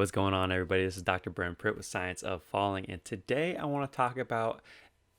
what's going on, everybody? This is Dr. Brent Pritt with Science of Falling, and today I want to talk about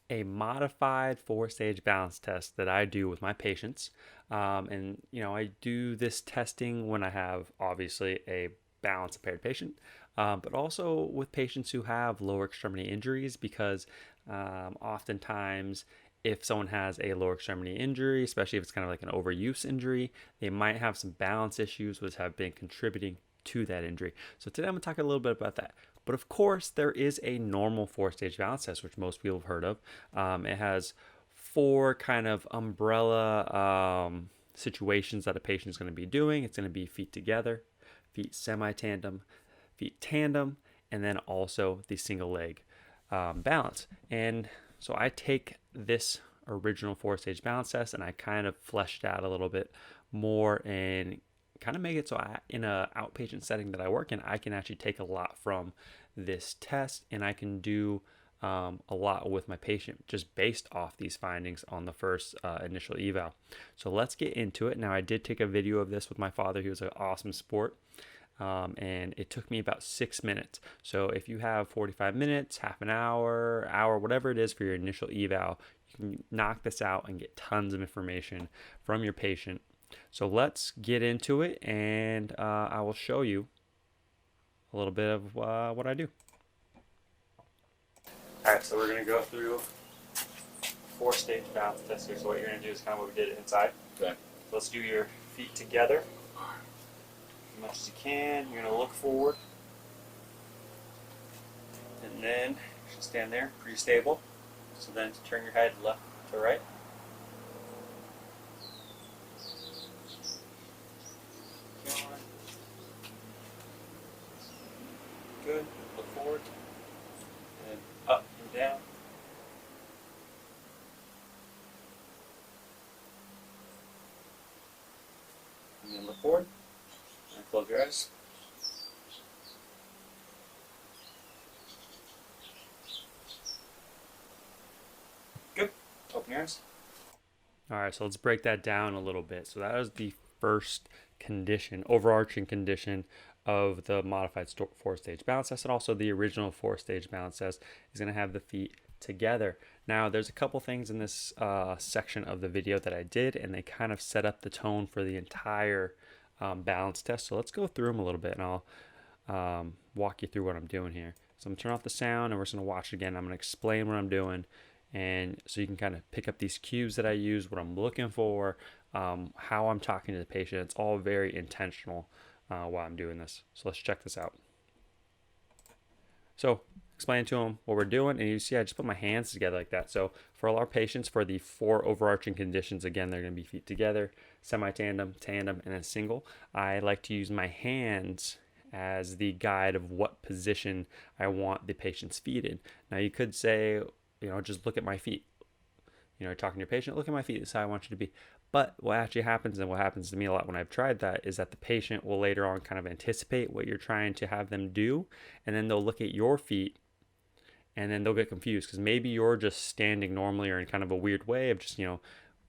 a modified four-stage balance test that I do with my patients. I do this testing when I have obviously a balance impaired patient, but also with patients who have lower extremity injuries because oftentimes if someone has a lower extremity injury, especially if it's kind of like an overuse injury, they might have some balance issues which have been contributing to that injury. So today I'm going to talk a little bit about that. But of course, there is a normal four-stage balance test, which most people have heard of. It has four kind of umbrella situations that a patient is going to be doing. It's going to be feet together, feet semi-tandem, feet tandem, and then also the single leg balance. And so I take this original four-stage balance test and I kind of fleshed out a little bit more and kind of make it so in a outpatient setting that I work in, I can actually take a lot from this test and I can do a lot with my patient just based off these findings on the first initial eval. So let's get into it. Now, I did take a video of this with my father. He was an awesome sport. And it took me about 6 minutes. So if you have 45 minutes, half an hour, whatever it is for your initial eval, you can knock this out and get tons of information from your patient. So let's get into it, and I will show you a little bit of what I do. All right, so we're going to go through four-stage balance test here. So what you're going to do is kind of what we did inside. Okay. So let's do your feet together as much as you can. You're going to look forward, and then you should stand there pretty stable. So then turn your head left to right. Good. Look forward, and up and down. And then look forward, and close your eyes. Good. Open your eyes. All right, so let's break that down a little bit. So that was the first condition, overarching condition of the modified four-stage balance test, and also the original four-stage balance test is going to have the feet together. Now, there's a couple things in this section of the video that I did, and they kind of set up the tone for the entire balance test. So let's go through them a little bit, and I'll walk you through what I'm doing here. So I'm going to turn off the sound, and we're just going to watch it again. I'm going to explain what I'm doing, and so you can kind of pick up these cues that I use, what I'm looking for, how I'm talking to the patient. It's all very intentional while I'm doing this. So let's check this out. So explain to them what we're doing, and you see I just put my hands together like that. So for all our patients, for the four overarching conditions, again, they're going to be feet together, semi-tandem, tandem, and then single. I like to use my hands as the guide of what position I want the patient's feet in. Now you could say, just look at my feet. You're talking to your patient, look at my feet, this is how I want you to be. But what actually happens, and what happens to me a lot when I've tried that, is that the patient will later on kind of anticipate what you're trying to have them do, and then they'll look at your feet, and then they'll get confused because maybe you're just standing normally or in kind of a weird way of just,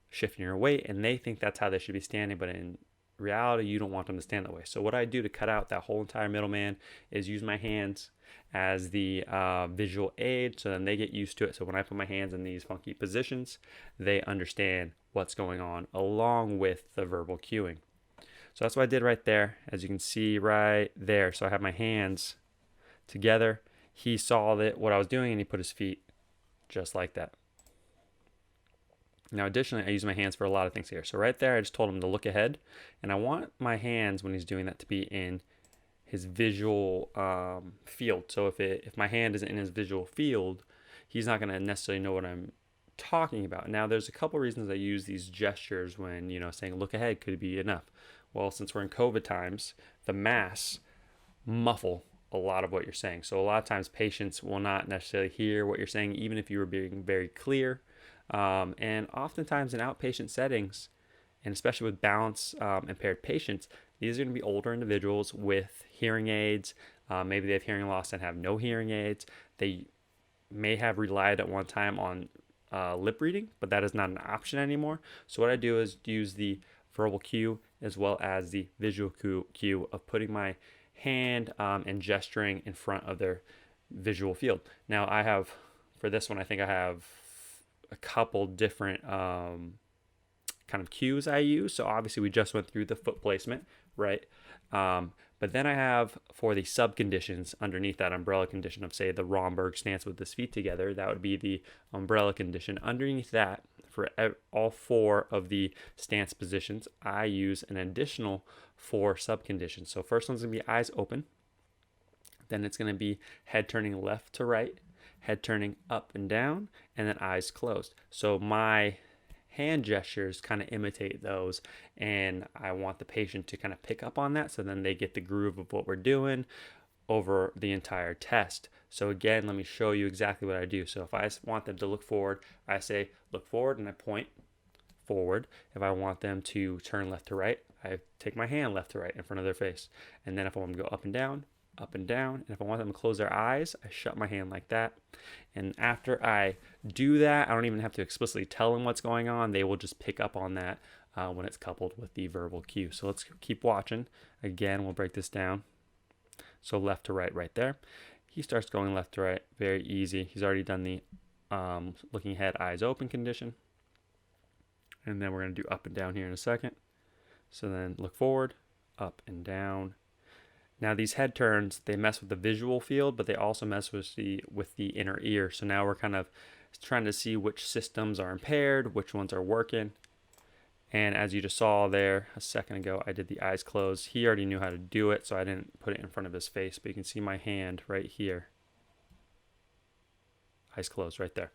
shifting your weight, and they think that's how they should be standing, but in reality, you don't want them to stand that way. So what I do to cut out that whole entire middleman is use my hands as the visual aid, so then they get used to it. So when I put my hands in these funky positions, they understand what's going on along with the verbal cueing. So that's what I did right there, as you can see right there. So I have my hands together. He saw what I was doing, and he put his feet just like that. Now, additionally, I use my hands for a lot of things here. So right there, I just told him to look ahead, and I want my hands, when he's doing that, to be in his visual field. So if my hand isn't in his visual field, he's not going to necessarily know what I'm talking about. Now, there's a couple reasons I use these gestures when, saying look ahead could be enough. Well, since we're in COVID times, the masks muffle a lot of what you're saying. So a lot of times patients will not necessarily hear what you're saying, even if you were being very clear. And oftentimes in outpatient settings, and especially with balance impaired patients, these are going to be older individuals with hearing aids. Maybe they have hearing loss and have no hearing aids. They may have relied at one time on lip reading, but that is not an option anymore. So what I do is use the verbal cue as well as the visual cue of putting my hand and gesturing in front of their visual field. Now I have, for this one, I think I have a couple different kind of cues I use. So obviously we just went through the foot placement, right? But then I have, for the sub-conditions underneath that umbrella condition of, say, the Romberg stance with his feet together, that would be the umbrella condition. Underneath that, for all 4 of the stance positions, I use an additional 4 sub-conditions. So first one's going to be eyes open. Then it's going to be head turning left to right, head turning up and down, and then eyes closed. So my hand gestures kind of imitate those, and I want the patient to kind of pick up on that, so then they get the groove of what we're doing over the entire test. So again, let me show you exactly what I do. So if I want them to look forward, I say look forward and I point forward. If I want them to turn left to right, I take my hand left to right in front of their face. And then if I want them to go up and down, and if I want them to close their eyes, I shut my hand like that. And after I do that, I don't even have to explicitly tell them what's going on. They will just pick up on that when it's coupled with the verbal cue. So let's keep watching. Again, we'll break this down. So left to right, right there. He starts going left to right, very easy. He's already done the looking ahead, eyes open condition. And then we're going to do up and down here in a second. So then look forward, up and down. Now these head turns, they mess with the visual field, but they also mess with the inner ear. So now we're kind of trying to see which systems are impaired, which ones are working. And as you just saw there a second ago, I did the eyes closed. He already knew how to do it, so I didn't put it in front of his face, but you can see my hand right here. Eyes closed right there.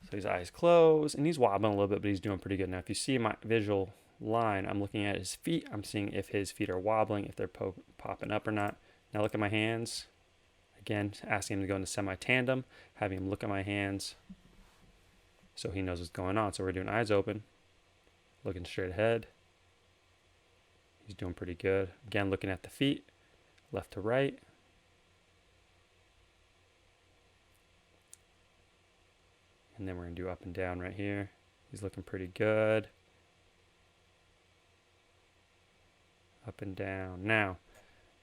So his eyes closed, and he's wobbling a little bit, but he's doing pretty good. Now if you see my visual line, I'm looking at his feet. I'm seeing if his feet are wobbling, if they're popping up or not. Now look at my hands. Again, asking him to go into semi-tandem, having him look at my hands so he knows what's going on. So we're doing eyes open, looking straight ahead. He's doing pretty good. Again, looking at the feet, left to right. And then we're going to do up and down right here. He's looking pretty good. Up and down. Now,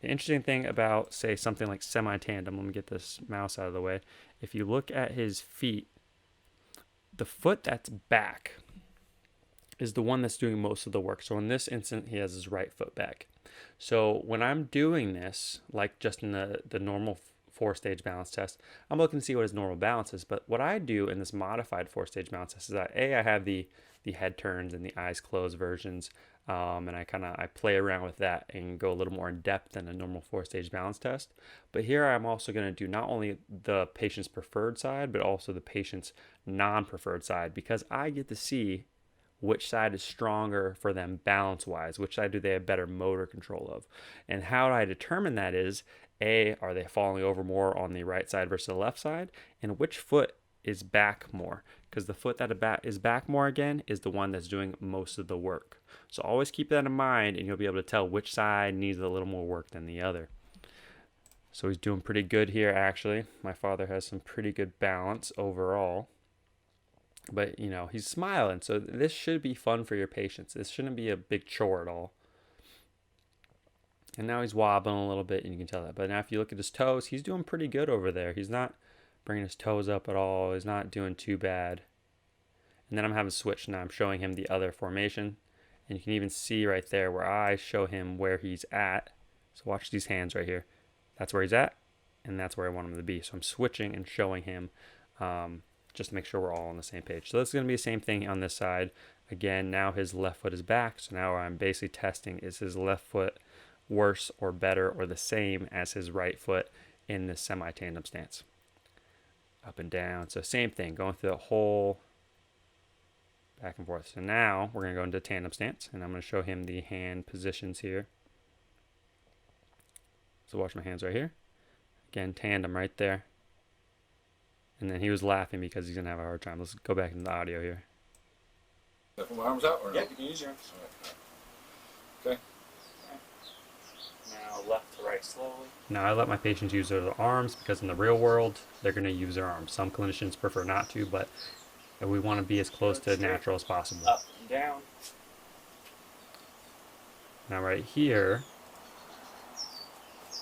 the interesting thing about, say, something like semi-tandem, let me get this mouse out of the way. If you look at his feet, the foot that's back is the one that's doing most of the work. So in this instance, he has his right foot back. So when I'm doing this, like just in the normal 4-stage balance test, I'm looking to see what his normal balance is. But what I do in this modified 4-stage balance test is that I have the head turns and the eyes closed versions, and I play around with that and go a little more in depth than a normal 4-stage balance test. But here I'm also going to do not only the patient's preferred side, but also the patient's non-preferred side, because I get to see which side is stronger for them balance-wise, which side do they have better motor control of. And how I determine that is, are they falling over more on the right side versus the left side, and which foot is back more, because the foot that is back more, again, is the one that's doing most of the work. So always keep that in mind, and you'll be able to tell which side needs a little more work than the other. So he's doing pretty good here, actually. My father has some pretty good balance overall. But, you know, he's smiling, so this should be fun for your patients. This shouldn't be a big chore at all. And now he's wobbling a little bit, and you can tell that. But now if you look at his toes, he's doing pretty good over there. He's not bringing his toes up at all. He's not doing too bad. And then I'm having a switch. Now I'm showing him the other formation. And you can even see right there where I show him where he's at. So watch these hands right here. That's where he's at, and that's where I want him to be. So I'm switching and showing him just to make sure we're all on the same page. So this is going to be the same thing on this side. Again, now his left foot is back. So now I'm basically testing, is his left foot worse or better or the same as his right foot in this semi-tandem stance. Up and down. So same thing, going through the whole back and forth. So now we're going to go into tandem stance, and I'm going to show him the hand positions here. So watch my hands right here. Again, tandem right there. And then he was laughing because he's going to have a hard time. Let's go back into the audio here. Put my arms out? Or yeah, no? you can use your arms. Okay. Now left to right slowly. Now I let my patients use their arms because in the real world, they're going to use their arms. Some clinicians prefer not to, but we want to be as close to natural as possible. Up and down. Now right here,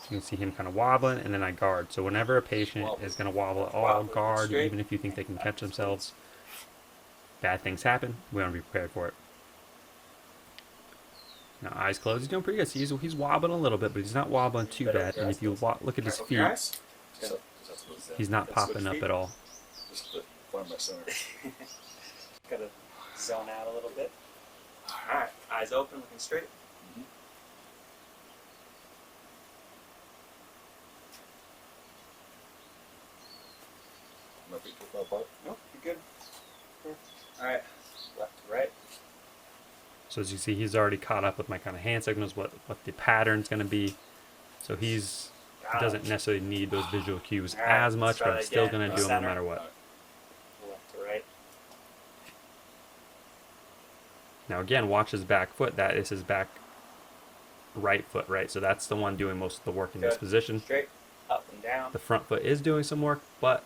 You can see him kind of wobbling, and then I guard. So whenever a patient is going to wobble at all, guard, even if you think they can catch themselves. Bad things happen. We want to be prepared for it. Now, eyes closed. He's doing pretty good. See, he's wobbling a little bit, but he's not wobbling too bad. And if you look at his feet, he's not popping up at all. Just to find my center. Gotta zone out a little bit. All right, eyes open, looking straight. My feet too far apart. Nope, you're good. All right, left to right. So as you see, he's already caught up with my kind of hand signals, what the pattern's going to be. So he doesn't necessarily need those visual cues as much, but I'm still going to do them no matter what. Left to right. Now again, watch his back foot. That is his back right foot, right? So that's the one doing most of the work in this position. Straight, up and down. The front foot is doing some work, but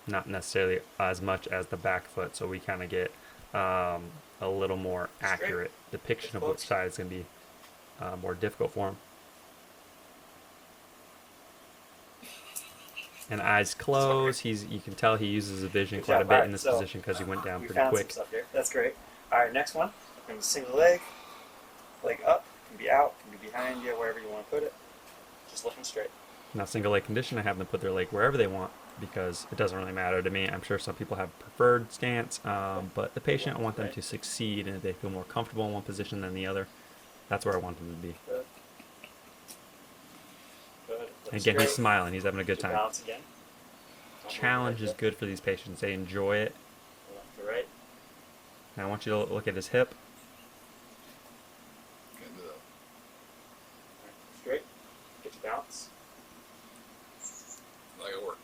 not necessarily as much as the back foot. So we kind of get a little more accurate depiction of which side is going to be more difficult for him. And eyes closed. You can tell he uses his vision quite a bit in this position because he went down pretty quick. That's great. All right, next one. I'm going to single leg up, can be out, can be behind you, wherever you want to put it. Just looking straight. Now, single leg condition, I have them put their leg wherever they want because it doesn't really matter to me. I'm sure some people have preferred stance, but the patient, I want them to succeed, and if they feel more comfortable in one position than the other, that's where I want them to be. Good. And again, he's smiling. He's having a good time. Balance again. Challenge is good for these patients. They enjoy it. Left to right. Now I want you to look at his hip. Can't do that. Straight. Get your balance. Not gonna work.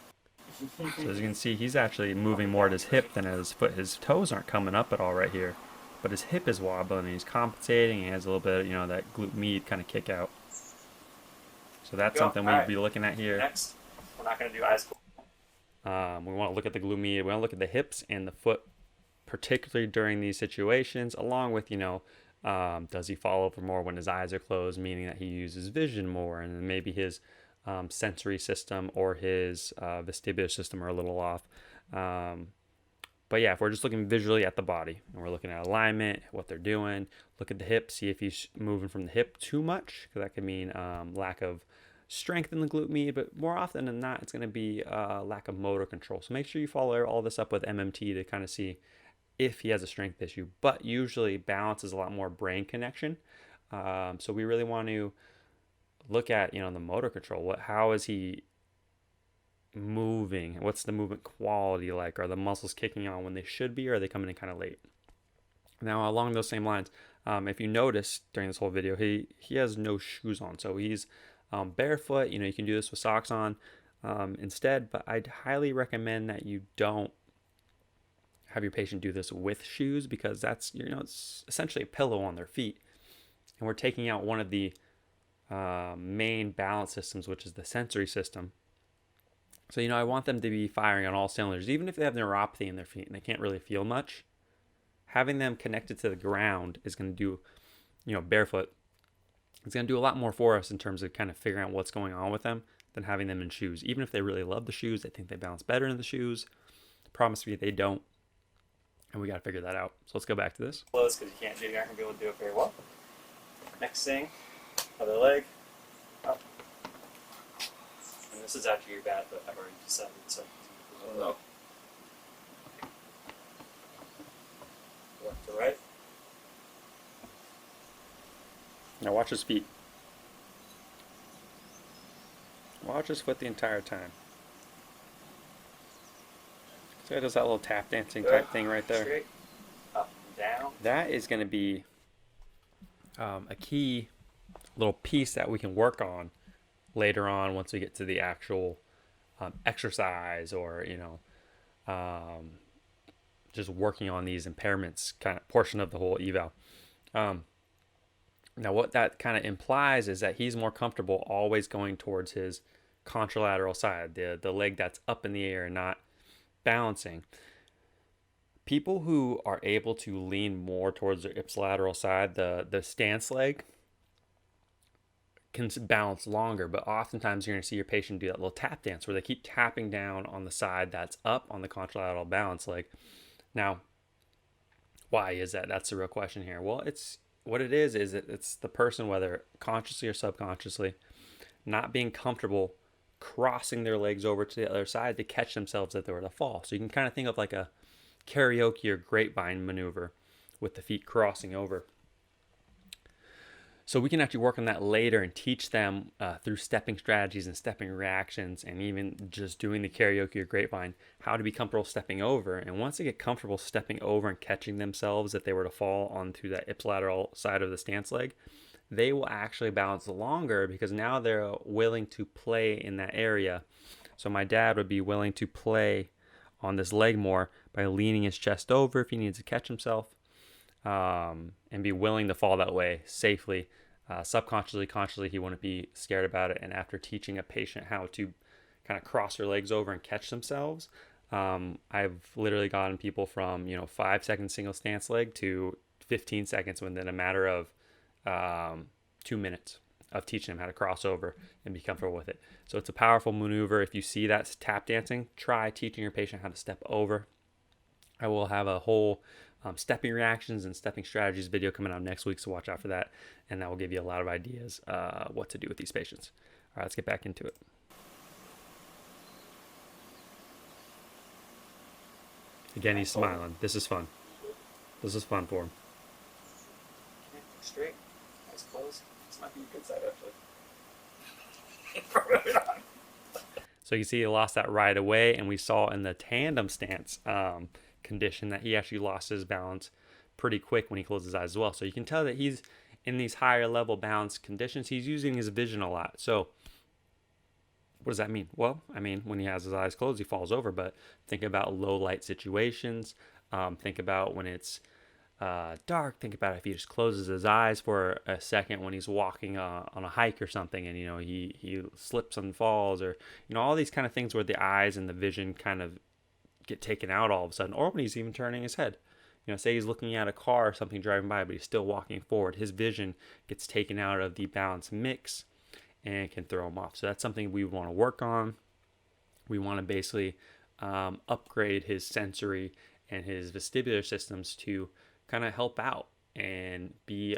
So as you can see, he's actually moving more at his hip than at his foot. His toes aren't coming up at all right here, but his hip is wobbling and he's compensating. He has a little bit, that glute med kind of kick out. So that's something we'd be looking at here. Next, we're not going to do eyes closed. We want to look at the glute med. We want to look at the hips and the foot, particularly during these situations, along with, does he fall over more when his eyes are closed, meaning that he uses vision more, and then maybe his sensory system or his vestibular system are a little off. But yeah, if we're just looking visually at the body and we're looking at alignment, what they're doing, look at the hip, see if he's moving from the hip too much, because that could mean lack of strength in the glute med, but more often than not, it's going to be lack of motor control. So make sure you follow all this up with MMT to kind of see if he has a strength issue. But usually balance is a lot more brain connection. So we really want to look at, the motor control. How is he moving? What's the movement quality like? Are the muscles kicking on when they should be, or are they coming in kind of late? Now, along those same lines, if you notice during this whole video, he has no shoes on. So he's barefoot. You can do this with socks on instead, but I'd highly recommend that you don't have your patient do this with shoes, because that's, it's essentially a pillow on their feet. And we're taking out one of the main balance systems, which is the sensory system. So, I want them to be firing on all cylinders, even if they have neuropathy in their feet and they can't really feel much. Having them connected to the ground is going to do, barefoot, it's going to do a lot more for us in terms of kind of figuring out what's going on with them than having them in shoes. Even if they really love the shoes, they think they balance better in the shoes. I promise me they don't. And we got to figure that out. So let's go back to this. Close, because you're not going to be able to do it very well. Next thing, other leg, up. And this is after your bad, but I've already decided, so. No. Left to right. Now watch his feet. Watch his foot the entire time. So it does that little tap dancing type thing right there. Straight, up and down. That is going to be a key little piece that we can work on later on once we get to the actual exercise, or just working on these impairments kind of portion of the whole eval. Now what that kind of implies is that he's more comfortable always going towards his contralateral side, the leg that's up in the air and not balancing. People who are able to lean more towards their ipsilateral side, the stance leg, can balance longer. But oftentimes you're going to see your patient do that little tap dance where they keep tapping down on the side that's up on the contralateral balance leg. Now, why is that? That's the real question here. Well, it's what it is it's the person, whether consciously or subconsciously, not being comfortable crossing their legs over to the other side to catch themselves if they were to fall. So you can kind of think of like a karaoke or grapevine maneuver with the feet crossing over. So we can actually work on that later and teach them through stepping strategies and stepping reactions, and even just doing the karaoke or grapevine, how to be comfortable stepping over. And once they get comfortable stepping over and catching themselves if they were to fall onto that ipsilateral side of the stance leg, they will actually balance longer because now they're willing to play in that area. So my dad would be willing to play on this leg more by leaning his chest over if he needs to catch himself, and be willing to fall that way safely. Subconsciously, consciously, he wouldn't be scared about it. And after teaching a patient how to kind of cross their legs over and catch themselves, I've literally gotten people from 5-second single stance leg to 15 seconds within a matter of 2 minutes of teaching them how to cross over and be comfortable with it. So it's a powerful maneuver. If you see that tap dancing, try teaching your patient how to step over. I will have a whole stepping reactions and stepping strategies video coming out next week, so watch out for that, and that will give you a lot of ideas what to do with these patients. All right, let's get back into it. Again, he's smiling. This is fun. This is fun for him. Okay, straight, eyes closed. This might be a good side, actually. Probably not. So you see he lost that right away, and we saw in the tandem stance condition that he actually lost his balance pretty quick when he closed his eyes as well. So you can tell that he's in these higher level balance conditions. He's using his vision a lot. So what does that mean? Well, I mean, when he has his eyes closed, he falls over. But think about low light situations. Think about when it's dark. Think about if he just closes his eyes for a second when he's walking on a hike or something, and he slips and falls, or all these kind of things where the eyes and the vision kind of get taken out all of a sudden, or when he's even turning his head. Say he's looking at a car or something driving by, but he's still walking forward. His vision gets taken out of the balance mix and can throw him off. So that's something we want to work on. We want to basically upgrade his sensory and his vestibular systems to kind of help out and be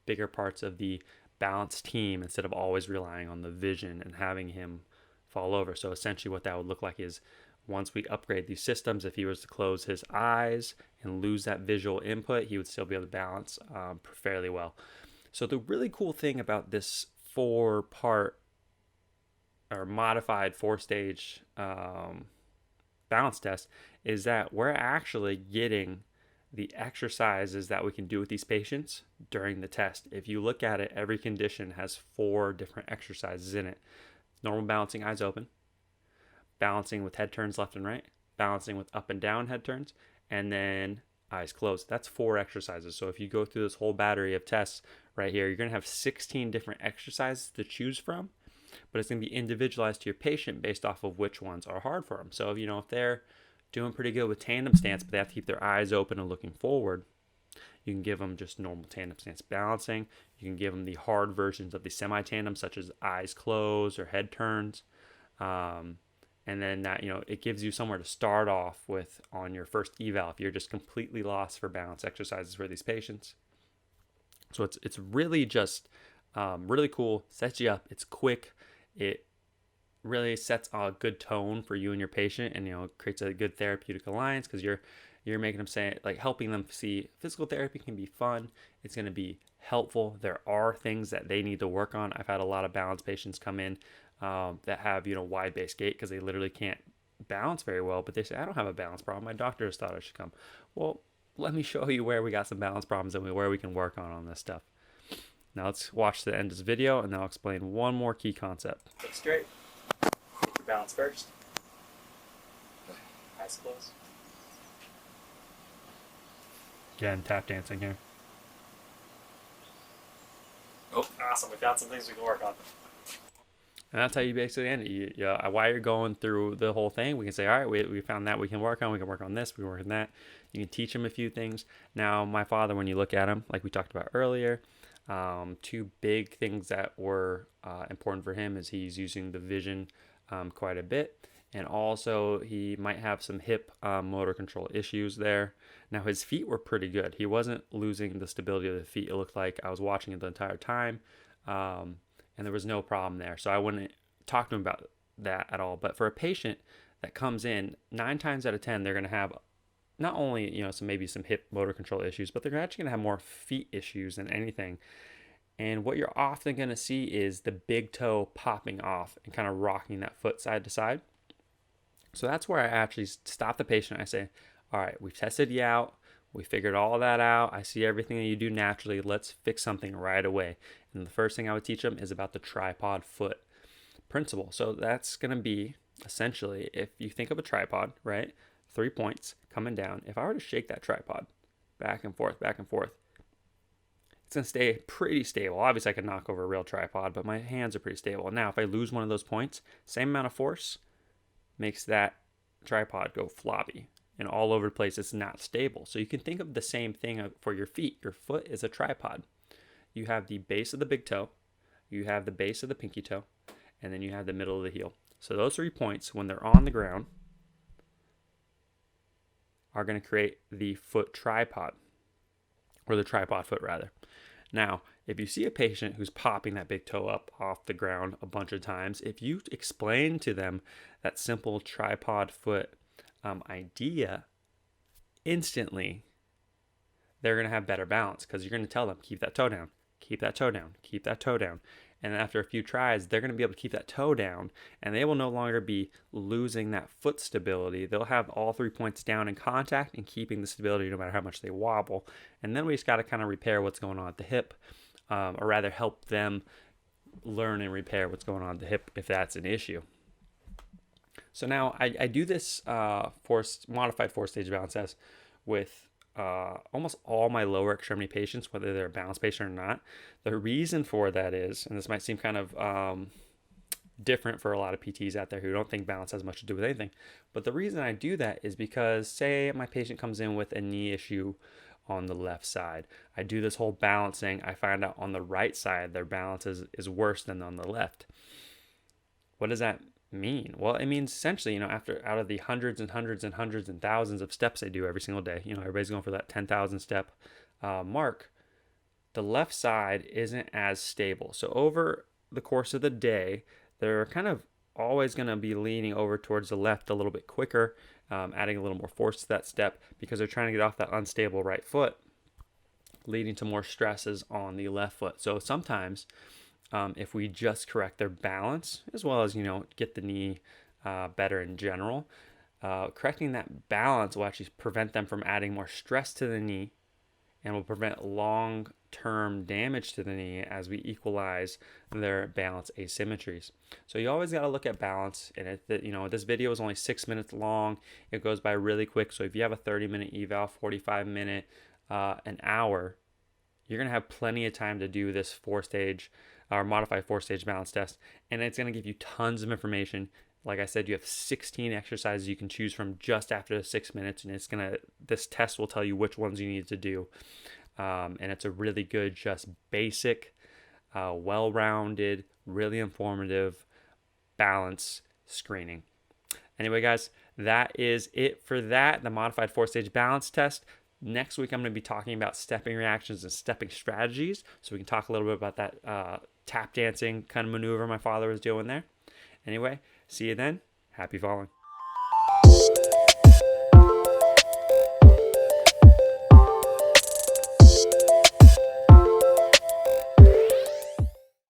bigger parts of the balance team instead of always relying on the vision and having him fall over. So essentially what that would look like is, once we upgrade these systems, if he was to close his eyes and lose that visual input, he would still be able to balance fairly well. So the really cool thing about this 4-part or modified 4-stage balance test is that we're actually getting the exercises that we can do with these patients during the test. If you look at it, every condition has 4 different exercises in it. Normal balancing, eyes open. Balancing with head turns left and right, balancing with up and down head turns, and then eyes closed. That's 4 exercises. So if you go through this whole battery of tests right here, you're going to have 16 different exercises to choose from, but it's going to be individualized to your patient based off of which ones are hard for them. So if they're doing pretty good with tandem stance, but they have to keep their eyes open and looking forward, you can give them just normal tandem stance balancing. You can give them the hard versions of the semi-tandem, such as eyes closed or head turns. And then that, it gives you somewhere to start off with on your first eval if you're just completely lost for balance exercises for these patients. So it's really just really cool, sets you up, it's quick, it really sets a good tone for you and your patient, and creates a good therapeutic alliance because you're making them say, like, helping them see physical therapy can be fun. It's going to be helpful. There are things that they need to work on. I've had a lot of balance patients come in that have wide base gait because they literally can't balance very well, but they say, I don't have a balance problem, my doctor just thought I should come. Well, let me show you where we got some balance problems and where we can work on this stuff. Now let's watch the end of this video, and then I'll explain one more key concept. Look straight. Take your balance first. Eyes closed. Again, tap dancing here. Oh, awesome. We found some things we can work on. And that's how you basically end it. While you're going through the whole thing, we can say, all right, we found that we can work on. We can work on this. We can work on that. You can teach them a few things. Now, my father, when you look at him, like we talked about earlier, Two big things that were important for him is he's using the vision quite a bit, and also he might have some hip motor control issues there. Now his feet were pretty good. He wasn't losing the stability of the feet. It looked like I was watching it the entire time, and there was no problem there. So I wouldn't talk to him about that at all. But for a patient that comes in, 9 times out of 10, they're going to have not only some hip motor control issues, but they're actually going to have more feet issues than anything. And what you're often going to see is the big toe popping off and kind of rocking that foot side to side. So that's where I actually stop the patient. I say, all right, we've tested you out. We figured all that out. I see everything that you do naturally. Let's fix something right away. And the first thing I would teach them is about the tripod foot principle. So that's going to be essentially, if you think of a tripod, right? 3 points coming down. If I were to shake that tripod back and forth, it's going to stay pretty stable. Obviously, I could knock over a real tripod, but my hands are pretty stable. Now, if I lose one of those points, same amount of force makes that tripod go floppy and all over the place. It's not stable. So you can think of the same thing for your feet. Your foot is a tripod. You have the base of the big toe, you have the base of the pinky toe, and then you have the middle of the heel. So those 3 points, when they're on the ground, are going to create the foot tripod, or the tripod foot rather. Now, if you see a patient who's popping that big toe up off the ground a bunch of times, if you explain to them that simple tripod foot idea, instantly they're going to have better balance, because you're going to tell them, keep that toe down, keep that toe down, keep that toe down. And after a few tries, they're going to be able to keep that toe down, and they will no longer be losing that foot stability. They'll have all 3 points down in contact and keeping the stability no matter how much they wobble. And then we just got to kind of repair what's going on at the hip, or rather help them learn and repair what's going on at the hip if that's an issue. So now I do this modified 4-stage balance test with almost all my lower extremity patients, whether they're a balance patient or not. The reason for that is, and this might seem kind of different for a lot of PTs out there who don't think balance has much to do with anything, but the reason I do that is because, say my patient comes in with a knee issue on the left side. I do this whole balancing. I find out on the right side their balance is worse than on the left. What does that mean? Well, it means essentially, out of the hundreds and hundreds and hundreds and thousands of steps they do every single day, everybody's going for that 10,000 step mark. The left side isn't as stable. So over the course of the day, they're kind of always going to be leaning over towards the left a little bit quicker, adding a little more force to that step because they're trying to get off that unstable right foot, leading to more stresses on the left foot. So sometimes if we just correct their balance, as well as, get the knee better in general, correcting that balance will actually prevent them from adding more stress to the knee and will prevent long-term damage to the knee as we equalize their balance asymmetries. So you always got to look at balance. And this video is only 6 minutes long. It goes by really quick. So if you have a 30-minute eval, 45-minute, an hour, you're going to have plenty of time to do this 4-stage or modified 4-stage balance test, and it's going to give you tons of information. Like I said, you have 16 exercises you can choose from just after the 6 minutes, and this test will tell you which ones you need to do. And it's a really good, just basic, well-rounded, really informative balance screening. Anyway, guys, that is it for that, the modified 4-stage balance test. Next week, I'm going to be talking about stepping reactions and stepping strategies. So we can talk a little bit about that tap dancing kind of maneuver my father was doing there. Anyway, see you then. Happy falling.